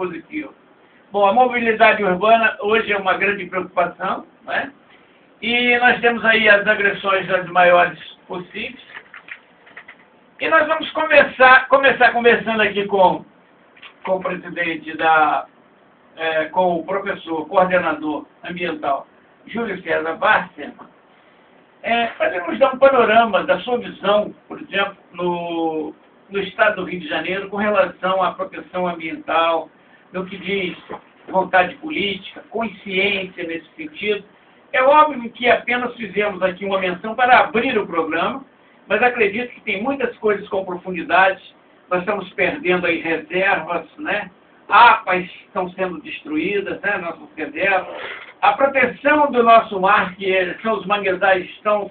positivo. Bom, a mobilidade urbana hoje é uma grande preocupação, né? E nós temos aí as agressões as maiores possíveis. E nós vamos começar conversando aqui com o presidente com o professor, coordenador ambiental, Júlio César Bárcena, para ele nos dar um panorama da sua visão, por exemplo, no estado do Rio de Janeiro, com relação à proteção ambiental, no que diz vontade política, consciência nesse sentido. É óbvio que apenas fizemos aqui uma menção para abrir o programa, mas acredito que tem muitas coisas com profundidade. Nós estamos perdendo aí reservas, né? APAs estão sendo destruídas, né? Nossas reservas. A proteção do nosso mar, que são os manguezais, estão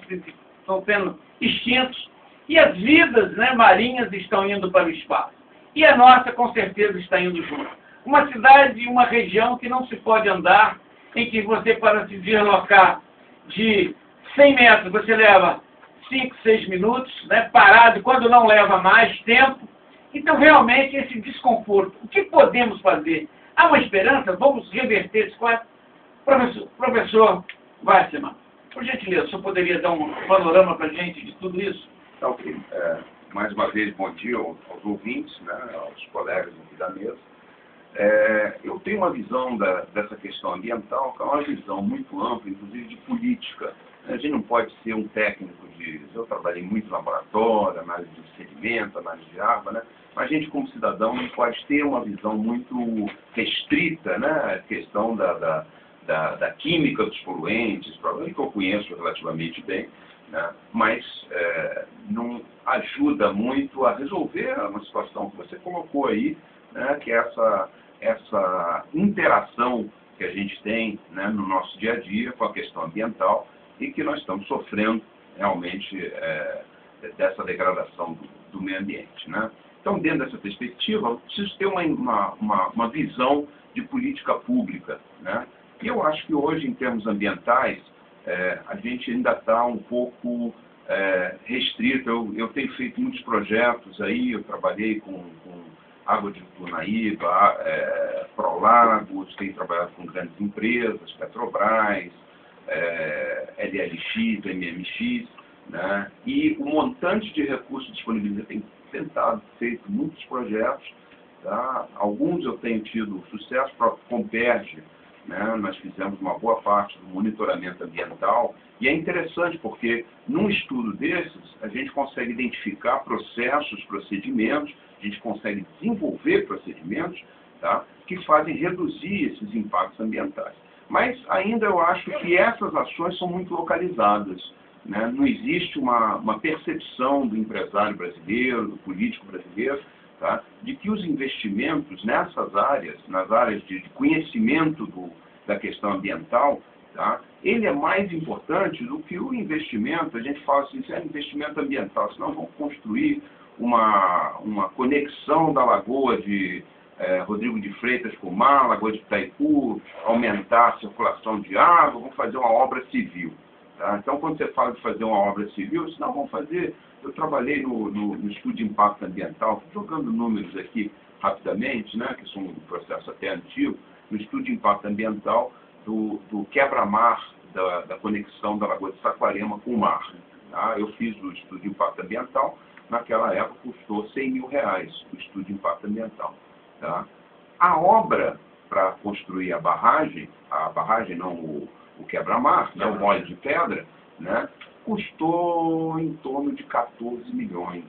sendo extintos. E as vidas, né, marinhas estão indo para o espaço. E a nossa, com certeza, está indo junto. Uma cidade, uma região que não se pode andar, em que você, para se deslocar de 100 metros, você leva 5, 6 minutos, né, parado, quando não leva mais tempo. Então, realmente, esse desconforto. O que podemos fazer? Há uma esperança? Vamos reverter esse quadro? Professor Bárcena, por gentileza, o senhor poderia dar um panorama para a gente de tudo isso? Tá, ok. Mais uma vez, bom dia aos ouvintes, né, aos colegas aqui da mesa. Eu tenho uma visão dessa questão ambiental, que é uma visão muito ampla, inclusive de política. A gente não pode ser um técnico eu trabalhei muito em laboratório, análise de sedimento, análise de água, né? Mas a gente, como cidadão, não pode ter uma visão muito restrita, né? A questão da química dos poluentes, problema que eu conheço relativamente bem, né? Mas não ajuda muito a resolver uma situação que você colocou aí, né? Que é essa interação que a gente tem, né, no nosso dia a dia com a questão ambiental e que nós estamos sofrendo realmente dessa degradação do meio ambiente, né? Então, dentro dessa perspectiva, eu preciso ter uma visão de política pública, né? E eu acho que hoje, em termos ambientais, a gente ainda está um pouco restrito. Eu tenho feito muitos projetos aí, eu trabalhei com Água de Tunaíba, Prolagos, tenho trabalhado com grandes empresas, Petrobras, LLX, MMX, né? E o montante de recursos disponibilizados tem feito muitos projetos, tá? Alguns eu tenho tido sucesso, para o Comperge, né? Nós fizemos uma boa parte do monitoramento ambiental, e é interessante porque num estudo desses a gente consegue identificar processos, procedimentos, a gente consegue desenvolver procedimentos, tá? Que fazem reduzir esses impactos ambientais. Mas ainda eu acho que essas ações são muito localizadas, né? Não existe uma percepção do empresário brasileiro, do político brasileiro, tá? De que os investimentos nessas áreas, nas áreas de conhecimento da questão ambiental, tá? Ele é mais importante do que o investimento. A gente fala assim, isso é investimento ambiental, senão vamos construir uma conexão da lagoa de Rodrigo de Freitas com o mar, Lagoa de Itaipu, aumentar a circulação de água, vamos fazer uma obra civil. Tá? Então, quando você fala de fazer uma obra civil, senão vamos fazer... Eu trabalhei no estudo de impacto ambiental, jogando números aqui rapidamente, né, que são um processo até antigo, no estudo de impacto ambiental do quebra-mar da conexão da Lagoa de Saquarema com o mar. Tá? Eu fiz o estudo de impacto ambiental, naquela época custou R$100 mil o estudo de impacto ambiental. Tá? A obra para construir a barragem não, o quebra-mar, né, o molho de pedra, né, custou em torno de 14 milhões.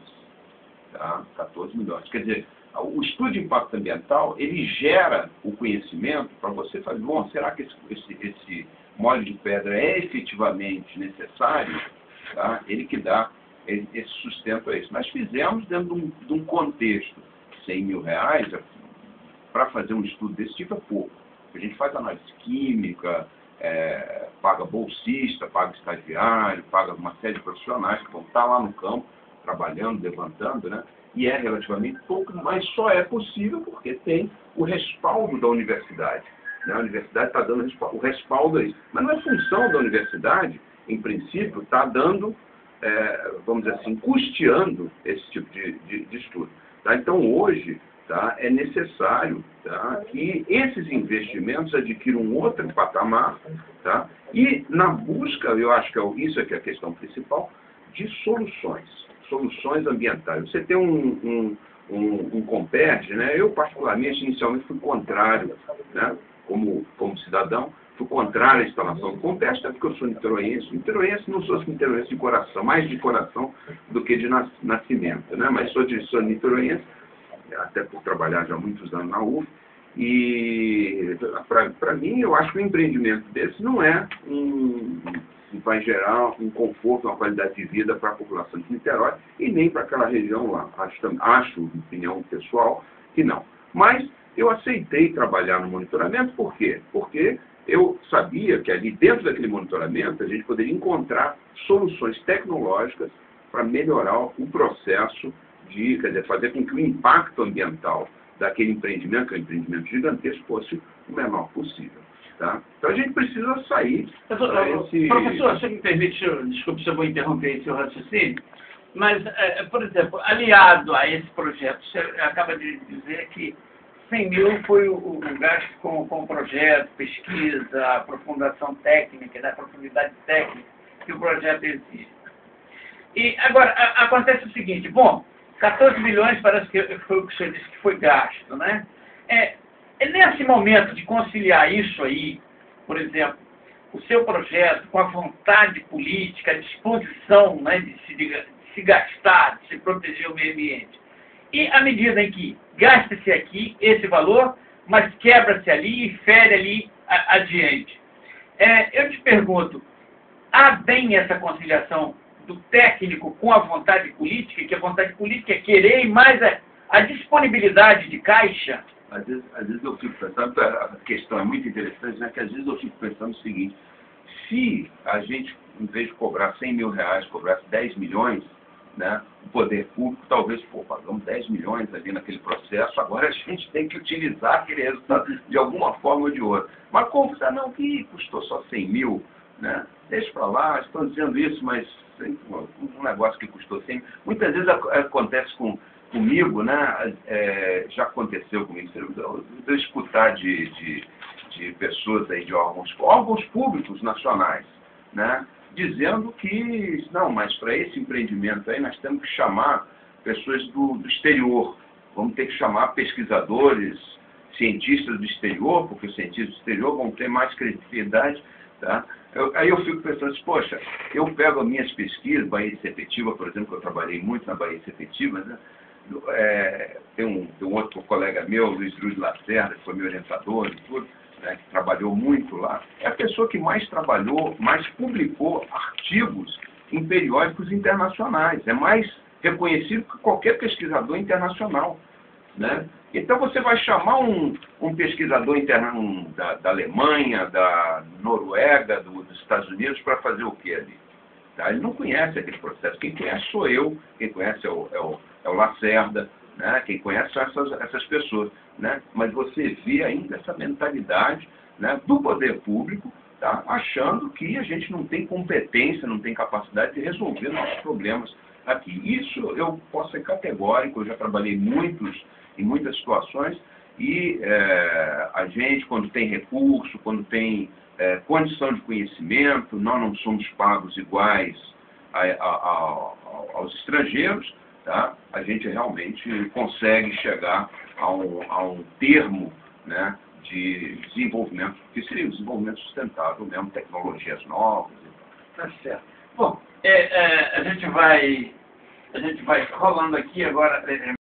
Tá? 14 milhões. Quer dizer, o estudo de impacto ambiental, ele gera o conhecimento para você fazer, bom, será que esse molho de pedra é efetivamente necessário? Tá? Ele que dá esse sustento a isso. Nós fizemos dentro de um contexto, R$100 mil, para fazer um estudo desse tipo é pouco. A gente faz análise química, paga bolsista, paga estagiário, paga uma série de profissionais que vão estar lá no campo, trabalhando, levantando, né? E é relativamente pouco, mas só é possível porque tem o respaldo da universidade. Né? A universidade está dando o respaldo a isso. Mas não é função da universidade, em princípio, está dando, vamos dizer assim, custeando esse tipo de estudo. Tá? Então, hoje, tá, é necessário, tá, que esses investimentos adquiram um outro patamar, tá, e na busca, eu acho que isso é que é a questão principal, de soluções ambientais. Você tem um Comperj, né? Eu particularmente, inicialmente, fui contrário, né? Como cidadão, fui contrário à instalação do Comperj, até porque eu sou niteroense. Niteroense, não sou niteroense de coração, mais de coração do que de nascimento, né? Mas sou niteroense, até por trabalhar já há muitos anos na UF, e para mim, eu acho que um empreendimento desse não é vai gerar um conforto, uma qualidade de vida para a população de Niterói e nem para aquela região lá. Acho, opinião pessoal, que não. Mas eu aceitei trabalhar no monitoramento, por quê? Porque eu sabia que ali dentro daquele monitoramento a gente poderia encontrar soluções tecnológicas para melhorar o processo quer dizer, fazer com que o impacto ambiental daquele empreendimento, que é um empreendimento gigantesco, fosse o menor possível. Tá? Então a gente precisa sair. Professor, você me permite, desculpe se eu vou interromper esse raciocínio, mas, por exemplo, aliado a esse projeto, você acaba de dizer que 100 mil foi o gasto com o projeto, pesquisa, aprofundação técnica, da profundidade técnica que o projeto exige. E agora, acontece o seguinte, bom, 14 milhões parece que foi o que você disse que foi gasto, né? Nesse momento de conciliar isso aí, por exemplo, o seu projeto com a vontade política, a disposição, né, de se gastar, de se proteger o meio ambiente, e à medida em que gasta-se aqui esse valor, mas quebra-se ali e fere ali adiante. Eu te pergunto, há bem essa conciliação do técnico com a vontade política, que a vontade política é querer e mais a disponibilidade de caixa? Às vezes eu fico pensando, a questão é muito interessante, né, que às vezes eu fico pensando o seguinte, se a gente, em vez de cobrar 100 mil reais, cobrasse 10 milhões, né, o poder público, talvez, pagamos 10 milhões ali naquele processo, agora a gente tem que utilizar aquele resultado de alguma forma ou de outra. Mas como você não, que custou só 100 mil, né, deixa para lá, estão dizendo isso, mas um negócio que custou 100 mil. Muitas vezes acontece comigo, né, já aconteceu comigo, eu escutar de pessoas aí de órgãos públicos nacionais, né, dizendo que, não, mas para esse empreendimento aí nós temos que chamar pessoas do exterior, vamos ter que chamar pesquisadores, cientistas do exterior, porque os cientistas do exterior vão ter mais credibilidade, tá? Aí eu fico pensando assim, poxa, eu pego as minhas pesquisas, Baía de Sepetiba, por exemplo, que eu trabalhei muito na Baía de Sepetiba, né? Tem um outro colega meu, Luiz Lacerda, que foi meu orientador e tudo, né, que trabalhou muito lá, é a pessoa que mais trabalhou, mais publicou artigos em periódicos internacionais, é mais reconhecido que qualquer pesquisador internacional, né? Então você vai chamar um pesquisador da Alemanha, da Noruega, dos Estados Unidos para fazer o que ali? Tá? Ele não conhece aquele processo. Quem conhece sou eu, quem conhece é o Lacerda, né? Quem conhece são essas pessoas. Né? Mas você vê ainda essa mentalidade, né, do poder público, tá, achando que a gente não tem competência, não tem capacidade de resolver nossos problemas aqui. Isso eu posso ser categórico, eu já trabalhei em muitas situações, e a gente, quando tem recurso, quando tem condição de conhecimento, nós não somos pagos iguais aos estrangeiros, tá? A gente realmente consegue chegar a um termo, né, de desenvolvimento, que seria o desenvolvimento sustentável mesmo, tecnologias novas. Tá certo. Bom, a gente vai rolando aqui agora.